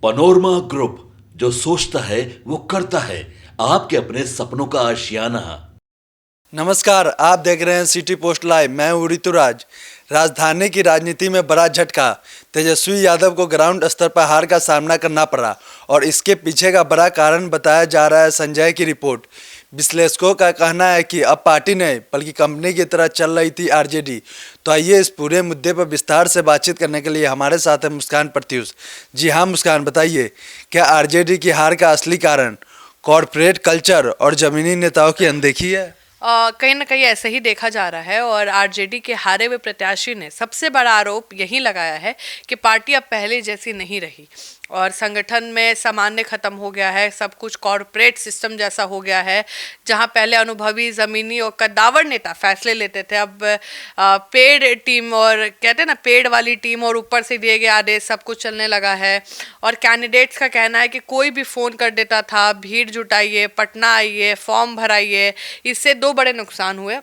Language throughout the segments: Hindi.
पनोरमा ग्रुप, जो सोचता है वो करता है। आपके अपने सपनों का आशियाना। नमस्कार, आप देख रहे हैं सिटी पोस्ट लाइव। मैं हूं ऋतुराज। राजधानी की राजनीति में बड़ा झटका। तेजस्वी यादव को ग्राउंड स्तर पर हार का सामना करना पड़ा और इसके पीछे का बड़ा कारण बताया जा रहा है संजय की रिपोर्ट। विश्लेषकों का कहना है कि अब पार्टी नहीं बल्कि कंपनी की तरह चल रही थी आरजेडी। तो आइए इस पूरे मुद्दे पर विस्तार से बातचीत करने के लिए हमारे साथ है मुस्कान प्रत्यूष। जी हाँ मुस्कान, बताइए, क्या आरजेडी की हार का असली कारण कॉरपोरेट कल्चर और जमीनी नेताओं की अनदेखी है? कहीं ना कहीं ऐसा ही देखा जा रहा है और आरजेडी के हारे हुए प्रत्याशी ने सबसे बड़ा आरोप यही लगाया है कि पार्टी अब पहले जैसी नहीं रही और संगठन में सामान्य खत्म हो गया है। सब कुछ कॉरपोरेट सिस्टम जैसा हो गया है, जहां पहले अनुभवी जमीनी और कद्दावर नेता फैसले लेते थे, अब पेड टीम और कहते हैं ना पेड वाली टीम और ऊपर से दिए गए आदेश सब कुछ चलने लगा है। और कैंडिडेट्स का कहना है कि कोई भी फ़ोन कर देता था, भीड़ जुटाइए, पटना आइए, फॉर्म भराइए। इससे दो बड़े नुकसान हुए।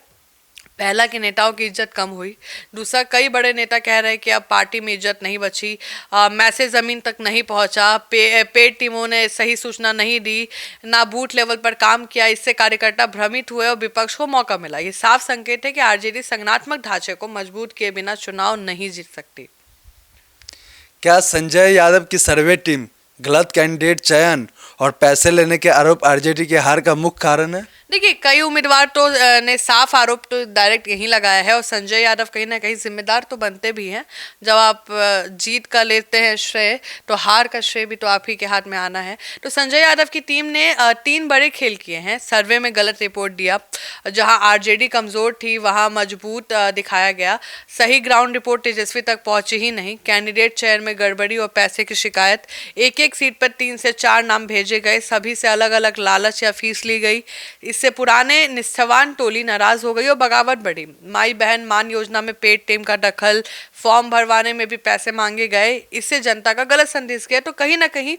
पहला कि नेताओं की इज्जत कम हुई। दूसरा, कई बड़े नेता कह रहे हैं कि अब पार्टी में इज्जत नहीं बची, मैसेज ज़मीन तक नहीं पहुंचा, पेड टीमों ने सही सूचना नहीं दी, ना बूथ लेवल पर काम किया। इससे कार्यकर्ता भ्रमित हुए और विपक्ष को मौका मिला। ये साफ संकेत है कि आरजेडी संगठनात्मक ढांचे को मजबूत किए बिना चुनाव नहीं जीत सकती। क्या संजय यादव की सर्वे टीम गलत कैंडिडेट चयन और पैसे लेने के आरोप आरजेडी के हार का मुख्य कारण है? देखिए, कई उम्मीदवार तो ने साफ आरोप तो डायरेक्ट यही लगाया है और संजय यादव कहीं ना कहीं जिम्मेदार तो बनते भी हैं। जब आप जीत का लेते हैं श्रेय, तो हार का श्रेय भी तो आप ही के हाथ में आना है। तो संजय यादव की टीम ने 3 बड़े खेल किए हैं। सर्वे में गलत रिपोर्ट दिया, जहां आरजेडी कमज़ोर थी वहां मजबूत दिखाया गया। सही ग्राउंड रिपोर्ट तेजस्वी तक पहुंची ही नहीं। कैंडिडेट चयन में गड़बड़ी और पैसे की शिकायत। एक एक सीट पर 3 से 4 नाम भेजे गए, सभी से अलग अलग लालच या फीस ली गई। इससे पुराने निष्ठावान टोली नाराज हो गई और बगावत बढ़ी। माई बहन मान योजना में पेड टीम का दखल, फॉर्म भरवाने में भी पैसे मांगे गए। इससे जनता का गलत संदेश गया। तो कहीं ना कहीं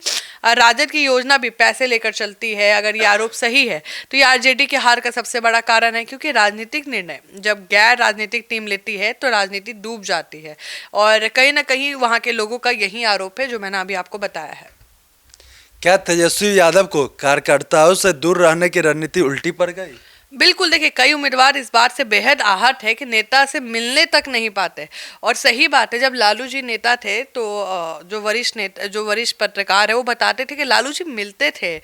राजद की योजना भी पैसे लेकर चलती है। अगर ये आरोप सही है तो ये आरजेडी के हार का सबसे बड़ा कारण है, क्योंकि राजनीतिक निर्णय जब गैर राजनीतिक टीम लेती है तो राजनीति डूब जाती है। और कहीं ना कहीं वहां के लोगों का यही आरोप है जो मैंने अभी आपको बताया है। क्या तेजस्वी यादव को कार्यकर्ताओं से दूर रहने की रणनीति उल्टी पड़ गई? बिल्कुल, देखिए, कई उम्मीदवार इस बात से बेहद आहत है कि नेता से मिलने तक नहीं पाते। और सही बात है, जब लालू जी नेता थे तो जो वरिष्ठ पत्रकार है वो बताते थे कि लालू जी मिलते थे,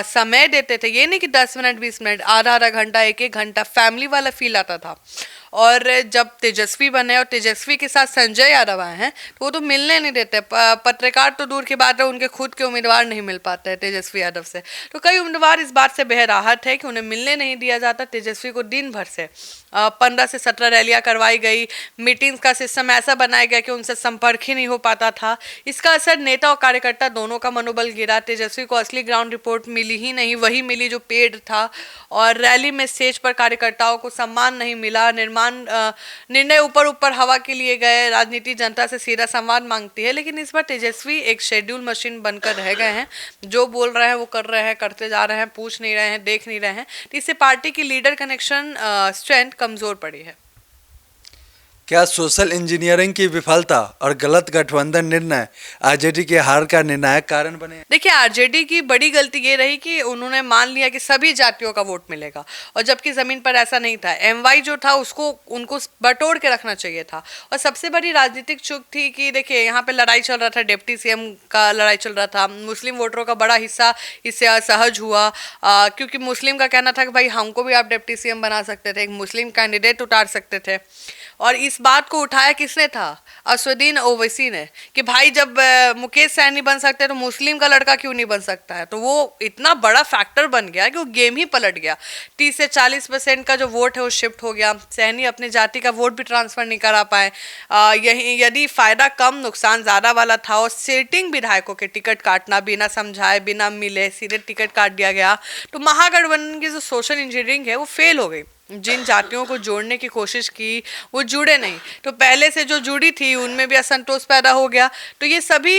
समय देते थे। ये नहीं कि 10 मिनट 20 मिनट, आधा आधा घंटा, एक एक घंटा, फैमिली वाला फील आता था। और जब तेजस्वी बने और तेजस्वी के साथ संजय यादव आए हैं तो वो तो मिलने नहीं देते। पत्रकार तो दूर की बात है, उनके खुद के उम्मीदवार नहीं मिल पाते हैं तेजस्वी यादव से। तो कई उम्मीदवार इस बात से बेहद आहत है कि उन्हें मिलने नहीं दिया जाता। तेजस्वी को दिन भर से 15 से 17 रैलियां करवाई गई। मीटिंग्स का सिस्टम ऐसा बनाया गया कि उनसे संपर्क ही नहीं हो पाता था। इसका असर नेता और कार्यकर्ता दोनों का मनोबल गिरा। तेजस्वी को असली ग्राउंड रिपोर्ट मिली ही नहीं, वही मिली जो पेड था। और रैली में स्टेज पर कार्यकर्ताओं को सम्मान नहीं मिला। निर्णय ऊपर ऊपर हवा के लिए गए। राजनीति जनता से सीधा संवाद मांगती है, लेकिन इस बार तेजस्वी एक शेड्यूल मशीन बनकर रह गए हैं। जो बोल रहे हैं वो कर रहे हैं, करते जा रहे हैं, पूछ नहीं रहे हैं, देख नहीं रहे हैं। तो इससे पार्टी की लीडर कनेक्शन स्ट्रेंथ कमजोर पड़ी है। क्या सोशल इंजीनियरिंग की विफलता और गलत गठबंधन निर्णय आरजेडी के हार का निर्णायक कारण बने? देखिए, आरजेडी की बड़ी गलती ये रही कि उन्होंने मान लिया कि सभी जातियों का वोट मिलेगा, और जबकि जमीन पर ऐसा नहीं था। एमवाई जो था उसको उनको बटोर के रखना चाहिए था। और सबसे बड़ी राजनीतिक चूक थी कि देखिए, यहाँ पे लड़ाई चल रहा था, डिप्टी सीएम का लड़ाई चल रहा था। मुस्लिम वोटरों का बड़ा हिस्सा इससे असहज हुआ, क्योंकि मुस्लिम का कहना था कि भाई हमको भी आप डिप्टी सीएम बना सकते थे, एक मुस्लिम कैंडिडेट उतार सकते थे। और इस बात को उठाया किसने था? असदुद्दीन ओवैसी ने, कि भाई जब मुकेश सैनी बन सकते हैं तो मुस्लिम का लड़का क्यों नहीं बन सकता है। तो वो इतना बड़ा फैक्टर बन गया कि वो गेम ही पलट गया। 30 से 40% का जो वोट है वो शिफ्ट हो गया। सैनी अपनी जाति का वोट भी ट्रांसफर नहीं करा पाए। यही यदि फायदा कम नुकसान ज़्यादा वाला था, और सिटिंग विधायकों के टिकट काटना, बिना समझाए बिना मिले सीधे टिकट काट दिया गया। तो महागठबंधन की जो सोशल इंजीनियरिंग है वो फेल हो गई। जिन जातियों को जोड़ने की कोशिश की वो जुड़े नहीं, तो पहले से जो जुड़ी थी उनमें भी असंतोष पैदा हो गया। तो ये सभी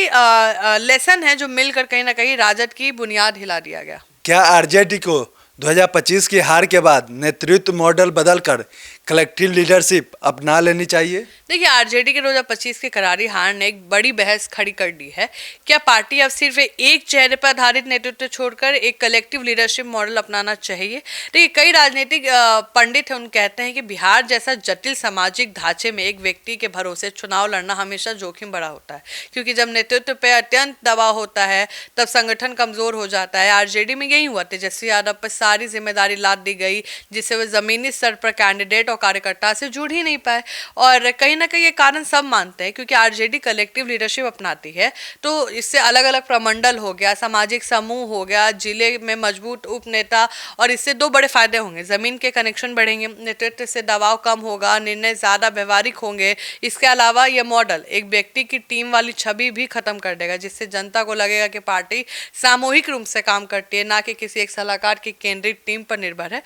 लेसन है जो मिलकर कहीं ना कहीं राजद की बुनियाद हिला दिया गया। क्या आरजेडी को 2025 की हार के बाद नेतृत्व मॉडल बदलकर कलेक्टिव लीडरशिप अपना लेनी चाहिए? देखिए, आरजेडी के 2025 की करारी हार ने एक बड़ी बहस खड़ी कर दी है। क्या पार्टी अब सिर्फ एक चेहरे पर आधारित नेतृत्व छोड़कर एक कलेक्टिव लीडरशिप मॉडल अपनाना चाहिए? देखिए, कई राजनीतिक पंडित हैं, उन कहते हैं कि बिहार जैसा जटिल सामाजिक ढांचे में एक व्यक्ति के भरोसे चुनाव लड़ना हमेशा जोखिम भरा होता है, क्योंकि जब नेतृत्व पे अत्यंत दबाव होता है तब संगठन कमजोर हो जाता है। आरजेडी में यही हुआ, तेजस्वी यादव पर सारी जिम्मेदारी लाद दी गई, जिससे वे जमीनी स्तर पर कैंडिडेट और कार्यकर्ता से जुड़ ही नहीं पाए। और कहीं ना कहीं ये कारण सब मानते हैं, क्योंकि आरजेडी कलेक्टिव लीडरशिप अपनाती है तो इससे अलग अलग प्रमंडल हो गया, सामाजिक समूह हो गया, जिले में मजबूत उप नेता, और इससे दो बड़े फायदे होंगे। जमीन के कनेक्शन बढ़ेंगे, नेतृत्व से दबाव कम होगा, निर्णय ज्यादा व्यवहारिक होंगे। इसके अलावा यह मॉडल एक व्यक्ति की टीम वाली छवि भी खत्म कर देगा, जिससे जनता को लगेगा कि पार्टी सामूहिक रूप से काम करती है, ना कि किसी एक सलाहकार की केंद्रित टीम पर निर्भर है।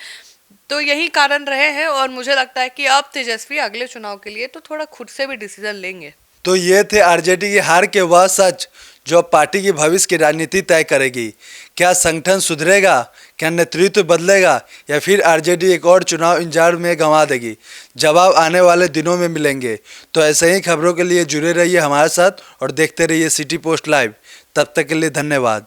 तो यही कारण रहे हैं और मुझे लगता है कि अब तेजस्वी अगले चुनाव के लिए तो थोड़ा खुद से भी डिसीजन लेंगे। तो ये थे आरजेडी की हार के वह सच जो अब पार्टी की भविष्य की राजनीति तय करेगी। क्या संगठन सुधरेगा, क्या नेतृत्व बदलेगा, या फिर आरजेडी एक और चुनाव इंतजार में गंवा देगी? जवाब आने वाले दिनों में मिलेंगे। तो ऐसे ही खबरों के लिए जुड़े रहिए हमारे साथ और देखते रहिए सिटी पोस्ट लाइव। तब तक के लिए धन्यवाद।